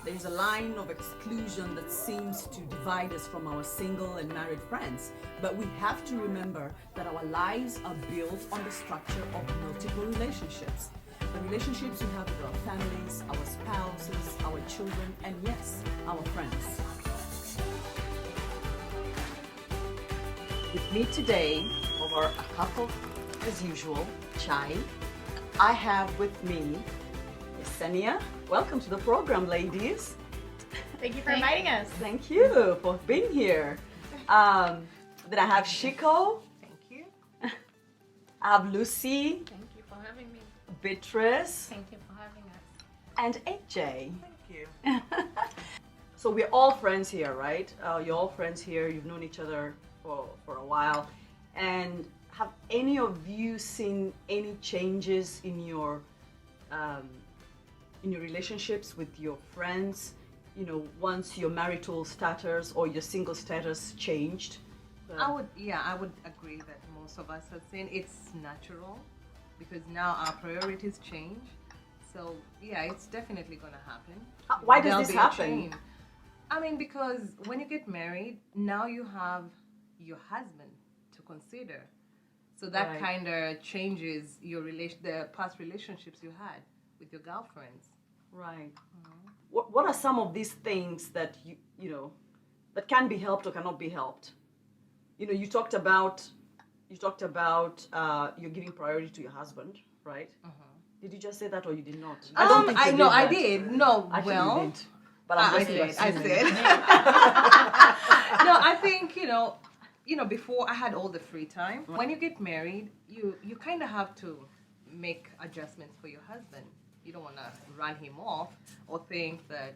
There's a line of exclusion that seems to divide us from our single and married friends. But we have to remember that our lives are built on the structure of multiple relationships. The relationships we have with our families, our spouses, our children, and yes, our friends. With me today, over a cup of, as usual, chai, I have with me Yesenia. Welcome to the program, ladies. Thank you for inviting us. Thank you for being here. Then I have Shiko. Thank you. I have Lucy. Thank you for having me. Beatrice. Thank you for having us. And AJ. Thank you. So we're all friends here, right? You're all friends here. You've known each other for a while. And have any of you seen any changes in your relationships with your friends? You know, once your marital status or your single status changed? I would agree that most of us have seen it's natural because now our priorities change. So yeah, it's definitely going to happen. Why does There'll this be a happen? change. I mean, because when you get married, now you have your husband to consider. So that Right. kind of changes your the past relationships you had with your girlfriends. Right. What are some of these things that you know that can be helped or cannot be helped? You know, you talked about you're giving priority to your husband, right? Did you just say that or you did not? I don't think you did I that. did. No, Actually, well, you didn't. But I'm I just said. assuming. No, I think before I had all the free time. When you get married, you kind of have to make adjustments for your husband. You don't want to run him off or think that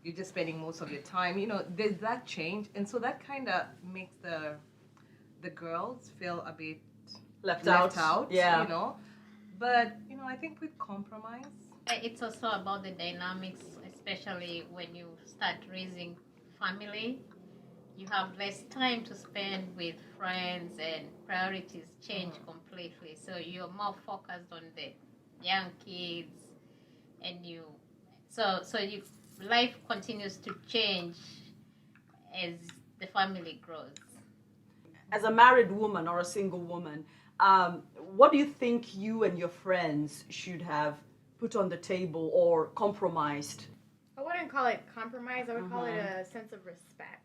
you're just spending most of your time. You know, there's that change, and so that kind of makes the girls feel a bit Left left out. out. Yeah. You know, but I think with compromise. It's also about the dynamics, especially when you start raising family. You have less time to spend with friends and priorities change completely. So you're more focused on the young kids and life continues to change as the family grows. As a married woman or a single woman, what do you think you and your friends should have put on the table or compromised? I wouldn't call it compromise. I would call it a sense of respect.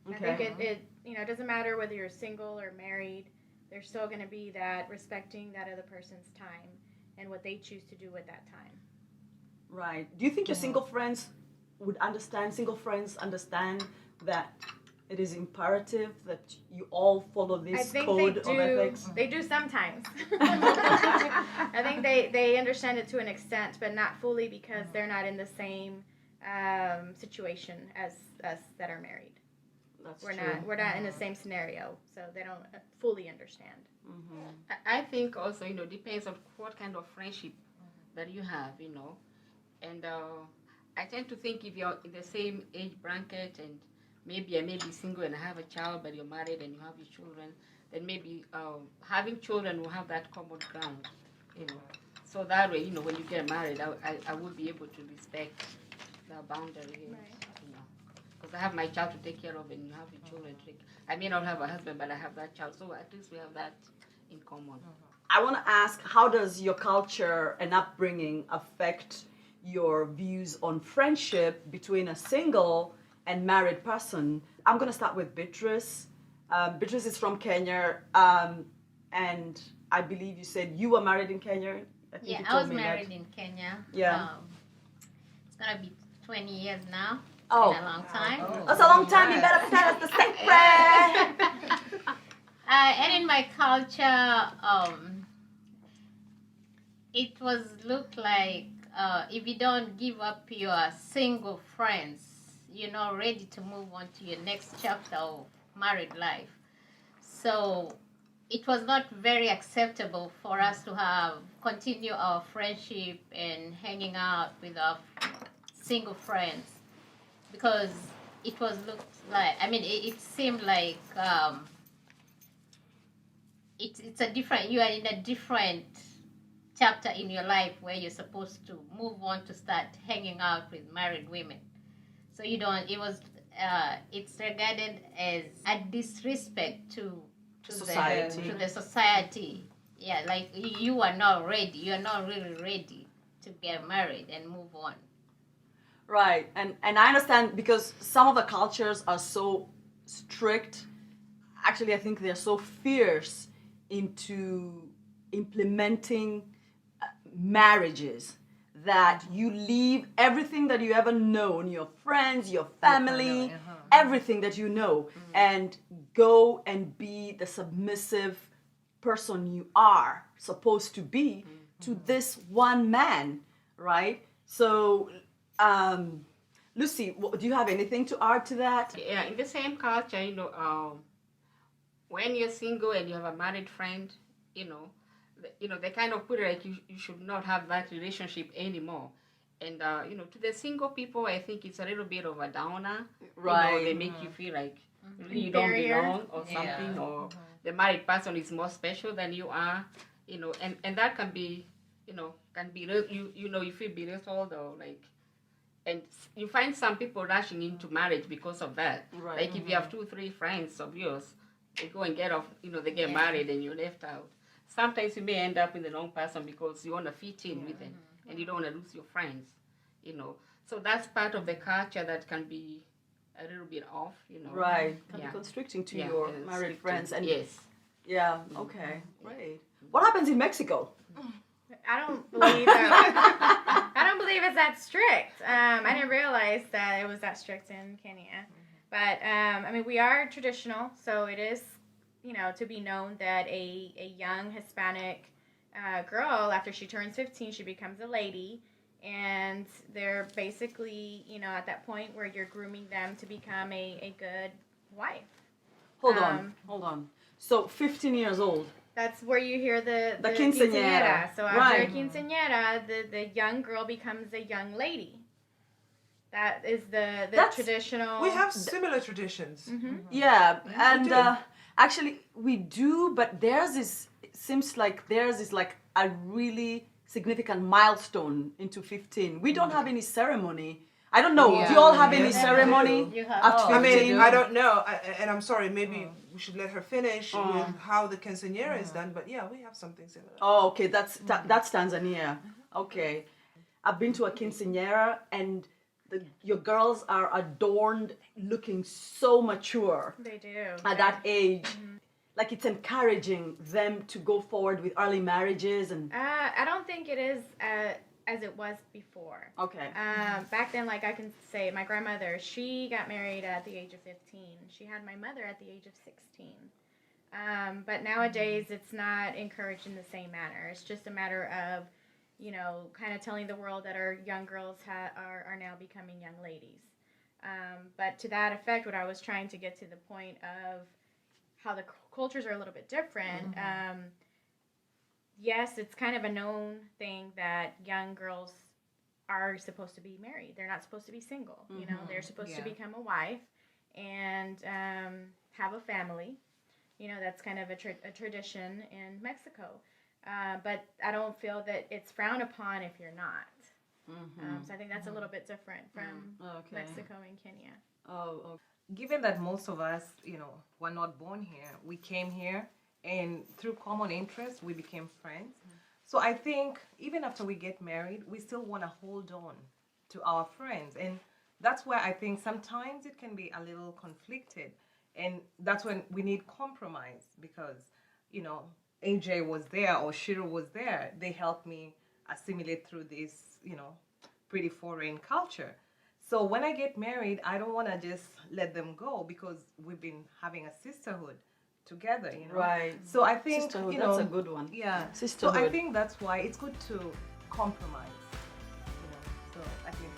Okay. I think it doesn't matter whether you're single or married. There's still going to be that respecting that other person's time and what they choose to do with that time. Right. Do you think your single friends understand that it is imperative that you all follow I this think code they of do. ethics? They do sometimes. I think they understand it to an extent, but not fully because they're not in the same situation as us that are married. That's We're true. not in the same scenario, so they don't fully understand. I think also, depends on what kind of friendship that you have, And I tend to think if you're in the same age bracket and maybe I may be single and I have a child, but you're married and you have your children, then maybe having children will have that common ground, So that way, when you get married, I would be able to respect the boundary, because I have my child to take care of and you have your children to take. I may not have a husband, but I have that child, so at least we have that in common. I want to ask, how does your culture and upbringing affect your views on friendship between a single and married person? I'm going to start with Beatrice. Beatrice is from Kenya, and I believe you said you were married in Kenya. I was married in Kenya. Yeah. It's going to be 20 years now. Oh. It's been a long time. That's a long time. You better tell us the secret. And in my culture, it looked like if you don't give up your single friends, you're not ready to move on to your next chapter of married life. So it was not very acceptable for us to continue our friendship and hanging out with our single friends, because it seemed like you are in a different chapter in your life where you're supposed to move on to start hanging out with married women. So you don't. It's regarded as a disrespect to Society. to the society. Yeah, like you are not ready. You are not really ready to get married and move on. Right, and I understand because some of the cultures are so strict. Actually, I think they're so fierce into implementing marriages that you leave everything that you ever known, your friends, your family, everything that you know, and go and be the submissive person you are supposed to be to this one man, right? So, Lucy, do you have anything to add to that? Yeah, in the same culture, when you're single and you have a married friend, they kind of put it like you should not have that relationship anymore. And, to the single people, I think it's a little bit of a downer. Right. They make you feel like really you don't Inferior. belong or something, or the married person is more special than you are, and that can be, you feel belittled or like, and you find some people rushing into marriage because of that. Right. Like if you have 2-3 friends of yours, they go and get off, they get married and you're left out. Sometimes you may end up with the wrong person because you want to fit in with them and you don't want to lose your friends, So that's part of the culture that can be a little bit off, Right, can Yeah. be constricting to Yeah, your it's married restricting. friends. And yes. yeah, okay, great. What happens in Mexico? I don't believe that. I don't believe it's that strict. I didn't realize that it was that strict in Kenya. But we are traditional, so it is, to be known that a young Hispanic girl, after she turns 15, she becomes a lady, and they're basically, at that point where you're grooming them to become a good wife. Hold on. So 15 years old. That's where you hear the quinceañera. So after Right. a quinceañera, the young girl becomes a young lady. That is the That's- traditional. We have similar traditions. Yeah, and do. actually we do, but it seems like theirs is like a really significant milestone into 15. We don't have any ceremony. I don't know. Do you all have any Yes, we ceremony do. You have after I 15? mean, I don't know, and I'm sorry, maybe we should let her finish with how the quinceañera is done, but yeah, we have something similar. Oh, okay, that's Tanzania. Okay, I've been to a quinceañera, and your girls are adorned, looking so mature They do. at that age. Like it's encouraging them to go forward with early marriages and. I don't think it is as it was before. Okay. Back then, like I can say, my grandmother, she got married at the age of 15. She had my mother at the age of 16. But nowadays, it's not encouraged in the same manner. It's just a matter of, kind of telling the world that our young girls are now becoming young ladies. But to that effect, what I was trying to get to the point of how the cultures are a little bit different. Yes, it's kind of a known thing that young girls are supposed to be married. They're not supposed to be single. They're supposed to become a wife and have a family. That's kind of a tradition in Mexico. But I don't feel that it's frowned upon if you're not. So I think that's a little bit different from Okay. Mexico and Kenya. Oh, okay. Given that most of us, were not born here, we came here, and through common interests, we became friends. So I think even after we get married, we still want to hold on to our friends. And that's where I think sometimes it can be a little conflicted. And that's when we need compromise because, AJ was there or Shiro was there. They helped me assimilate through this, pretty foreign culture. So when I get married, I don't want to just let them go because we've been having a sisterhood together, Right. So I think, Sisterhood, that's a good one. Yeah. Sisterhood. So I think that's why it's good to compromise. So I think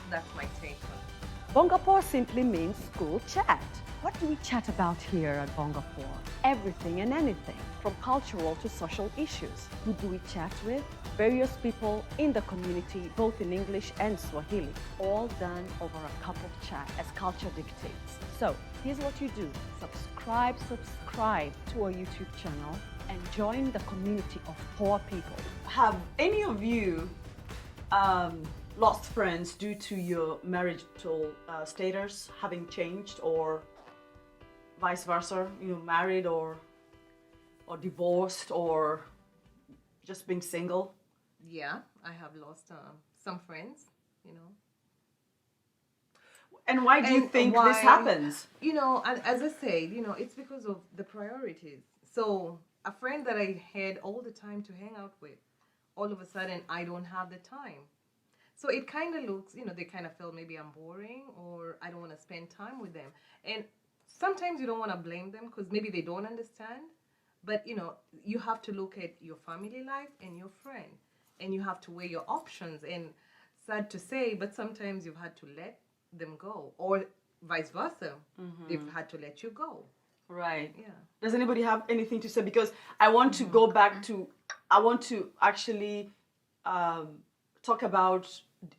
that's my take on it. Bongapoa simply means school chat. What do we chat about here at Bongapoa? Everything and anything, from cultural to social issues. Who do we chat with? Various people in the community, both in English and Swahili, all done over a cup of chat as culture dictates. So here's what you do. Subscribe to our YouTube channel. and join the community of poor people. Have any of you lost friends due to your marital status having changed, or vice versa? You know, married or divorced, or just being single? Yeah, I have lost some friends, you know. And why do you And think this why- happens? You know, and as I said, you know, it's because of the priorities. So a friend that I had all the time to hang out with, all of a sudden I don't have the time. So it kind of looks, you know, they kind of feel maybe I'm boring or I don't want to spend time with them. And sometimes you don't want to blame them because maybe they don't understand. But, you know, you have to look at your family life and your friend. And you have to weigh your options. And sad to say, but sometimes you've had to let them go. Or vice versa. They've had to let you go. Right. Yeah. Does anybody have anything to say? Because I want to go back to, I want to actually talk about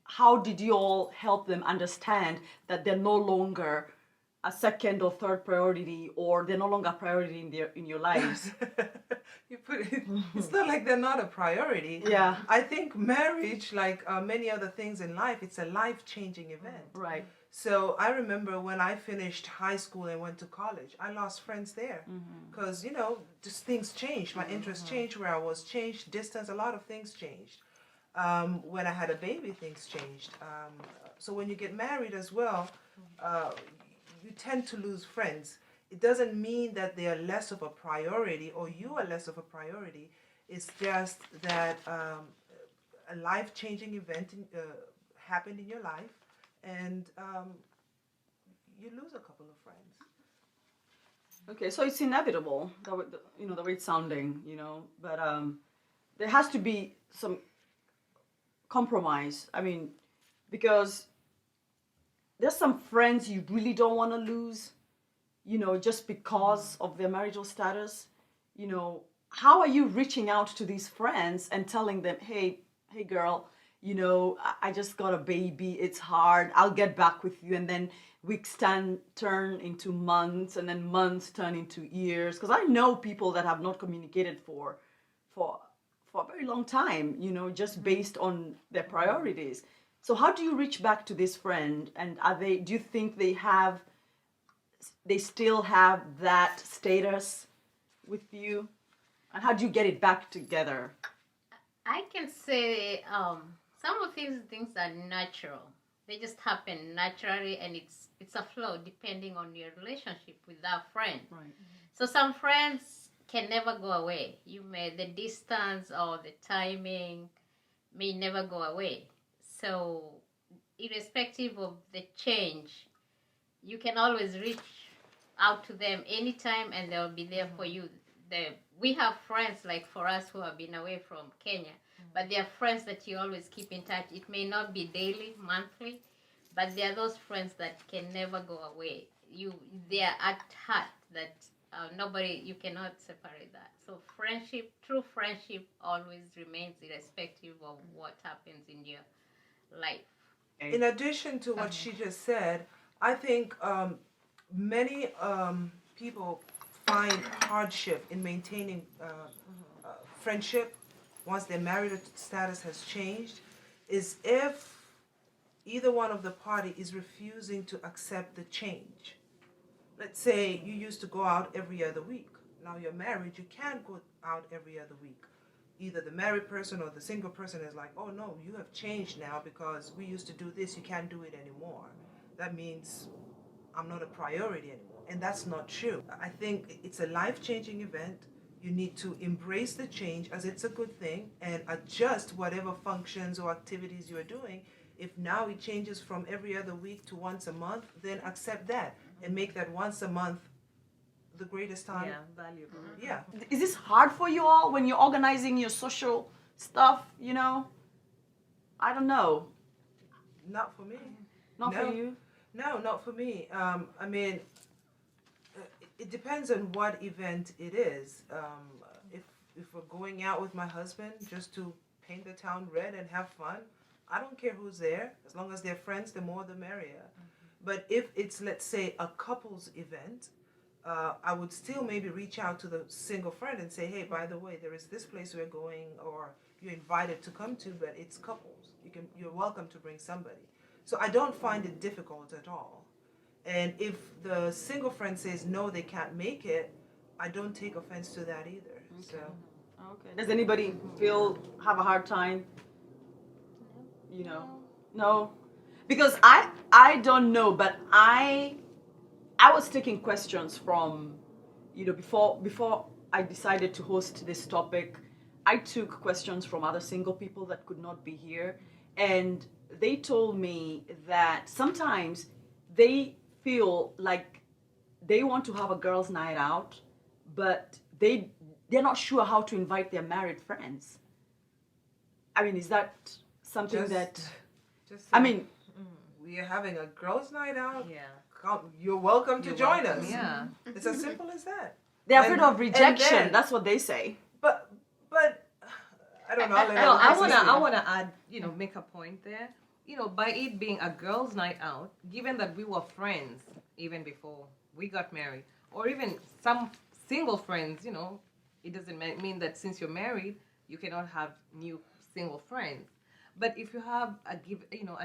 how did you all help them understand that they're no longer a second or third priority, or they're no longer a priority in your lives. You put it, it's not like they're not a priority. Yeah. I think marriage, like many other things in life, it's a life-changing event. Right. So I remember when I finished high school and went to college, I lost friends there because, you know, just things changed. My interests changed, where I was changed, distance, a lot of things changed. When I had a baby, things changed. So when you get married as well, you tend to lose friends. It doesn't mean that they are less of a priority or you are less of a priority. It's just that a life-changing event happened in your life, and you lose a couple of friends. Okay, so it's inevitable, you know, the way it's sounding, you know, but there has to be some compromise. I mean, because there's some friends you really don't want to lose, you know, just because of their marital status. You know, how are you reaching out to these friends and telling them, hey girl, you know, I just got a baby, it's hard, I'll get back with you, and then weeks turn into months, and then months turn into years? Because I know people that have not communicated for a very long time, you know, just based on their priorities. So how do you reach back to this friend? And do you think they still have that status with you? And how do you get it back together? I can say some of these things are natural. They just happen naturally, and it's a flow depending on your relationship with that friend. Right. So some friends can never go away. The distance or the timing may never go away. So irrespective of the change, you can always reach out to them anytime, and they'll be there for you. We have friends, like for us, who have been away from Kenya, but they are friends that you always keep in touch. It may not be daily, monthly, but they are those friends that can never go away. They are at heart that you cannot separate that. So true friendship always remains irrespective of what happens in your life. In addition to what she just said, I think many people find hardship in maintaining friendship once their marital status has changed, is if either one of the party is refusing to accept the change. Let's say you used to go out every other week. Now you're married, you can't go out every other week. Either the married person or the single person is like, oh no, you have changed now because we used to do this, you can't do it anymore. That means I'm not a priority anymore. And that's not true. I think it's a life-changing event. You need to embrace the change as it's a good thing and adjust whatever functions or activities you are doing. If now it changes from every other week to once a month, then accept that and make that once a month the greatest time. Yeah, valuable. Yeah. Is this hard for you all when you're organizing your social stuff, you know? I don't know. Not for me. Not No. for you? No, not for me. I mean, it depends on what event it is. If we're going out with my husband just to paint the town red and have fun, I don't care who's there. As long as they're friends, the more the merrier. But if it's, let's say, a couple's event, I would still maybe reach out to the single friend and say, hey, by the way, there is this place we're going, or you're invited to come to, but it's couples. You're welcome to bring somebody. So I don't find it difficult at all. And if the single friend says no, they can't make it, I don't take offense to that either. Okay. So Okay. Does anybody have a hard time? You know, no, because I don't know, but I was taking questions from, before I decided to host this topic, I took questions from other single people that could not be here, and they told me that sometimes they feel like they want to have a girls' night out, but they're not sure how to invite their married friends. I mean, is that something we are having a girls' night out. Yeah. You're welcome to join welcome. us. Yeah. It's as simple as that. they're afraid of And rejection? then- That's what they say. But I don't know. No, I wanna add, make a point there. By it being a girls' night out, given that we were friends even before we got married, or even some single friends, it doesn't mean that since you're married, you cannot have new single friends. But if you have a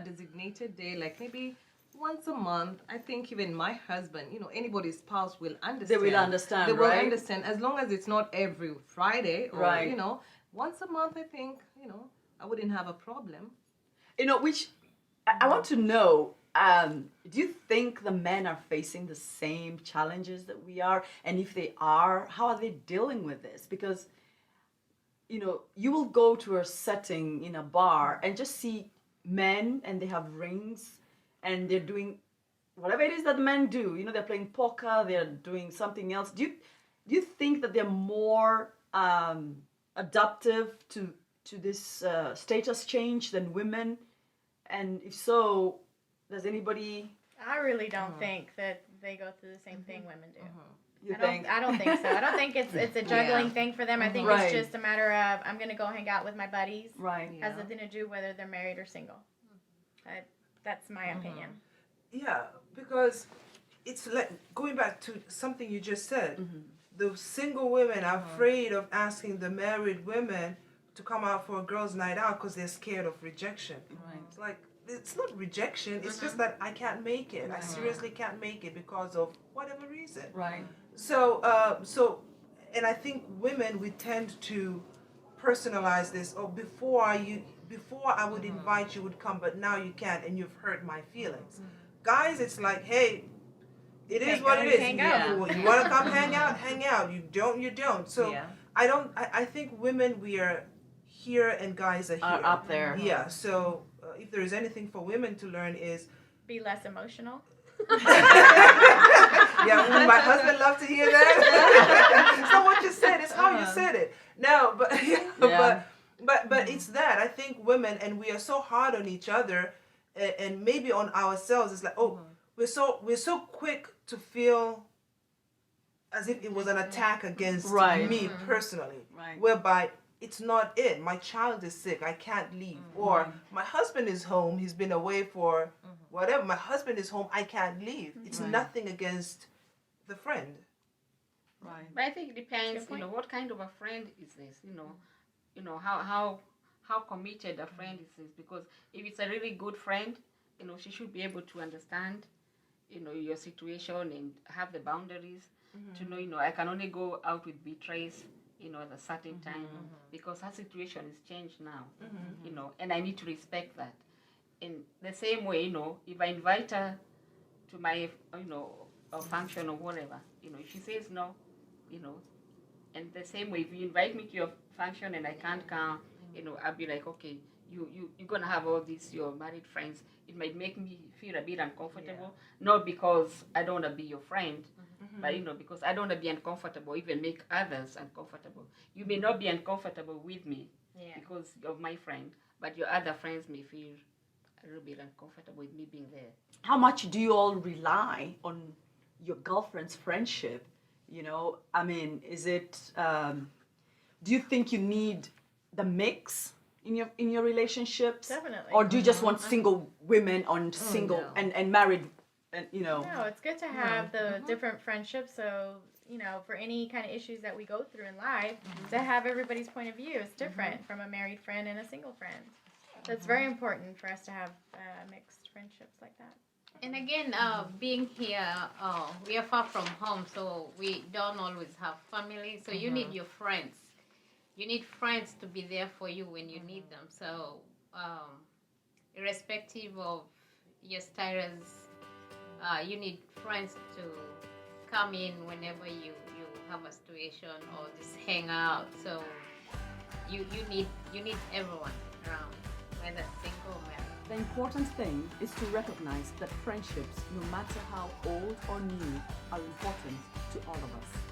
designated day, like maybe once a month, I think even my husband, anybody's spouse will understand. They will understand, They will right? understand, as long as it's not every Friday or, Right. once a month, I think, I wouldn't have a problem. Which I want to know, do you think the men are facing the same challenges that we are? And if they are, how are they dealing with this? Because, you will go to a setting in a bar and just see men, and they have rings and they're doing whatever it is that men do. They're playing poker, they're doing something else. Do you think that they're more adaptive to this status change than women? And if so, does anybody? I really don't think that they go through the same thing women do. You I think? don't think so. I don't think it's a juggling thing for them. I think Right. it's just a matter of I'm gonna go hang out with my buddies. Right. Has nothing to do whether they're married or single. That's my opinion. Yeah, because it's like going back to something you just said. The single women are afraid of asking the married women to come out for a girls' night out because they're scared of rejection. Right. It's like, it's not rejection, it's just that I can't make it. I seriously can't make it because of whatever reason. Right. So, and I think women, we tend to personalize this. Oh, before I would invite you would come, but now you can't, and you've hurt my feelings. Guys, it's like, hey, it is Can't what go, it you is. can't You want to come hang out, hang out. You don't, you don't. So Yeah. I think women, we are here and guys are here. Up there. Yeah. So if there is anything for women to learn is, Be less emotional. yeah, my husband loved to hear that. It's not what you said, it's how you said it. No, but Yeah. but it's that. I think women, and we are so hard on each other, and maybe on ourselves. It's like, oh, we're so quick to feel as if it was an attack against Right. me personally. Right. Whereby it's not it. My child is sick, I can't leave. Or my husband is home, he's been away for whatever. My husband is home, I can't leave. It's nothing against the friend. Right. But I think it depends, what kind of a friend is this, how committed a friend is this, because if it's a really good friend, she should be able to understand, your situation and have the boundaries to know, I can only go out with beatrice, at a certain time because her situation is changed now, and I need to respect that. In the same way, if I invite her to my, a function or whatever, if she says no, and the same way, if you invite me to your function and I can't come, I'll be like, okay, you're gonna have all these your married friends. It might make me feel a bit uncomfortable, not because I don't want to be your friend, but because I don't want to be uncomfortable, even make others uncomfortable. You may not be uncomfortable with me because of my friend, but your other friends may feel a little bit uncomfortable with me being there. How much do you all rely on your girlfriend's friendship? I mean, is it? Do you think you need the mix in your relationships? Definitely. Or do you just want single women on single no. and married and you know. No, it's good to have the different friendships. So, you know, for any kind of issues that we go through in life, to have everybody's point of view is different from a married friend and a single friend. So it's very important for us to have mixed friendships like that. And again, being here, we are far from home, so we don't always have family. So you need your friends. You need friends to be there for you when you need them. So, irrespective of your status, you need friends to come in whenever you have a situation or just hang out. So you need everyone around, whether single or married. The important thing is to recognize that friendships, no matter how old or new, are important to all of us.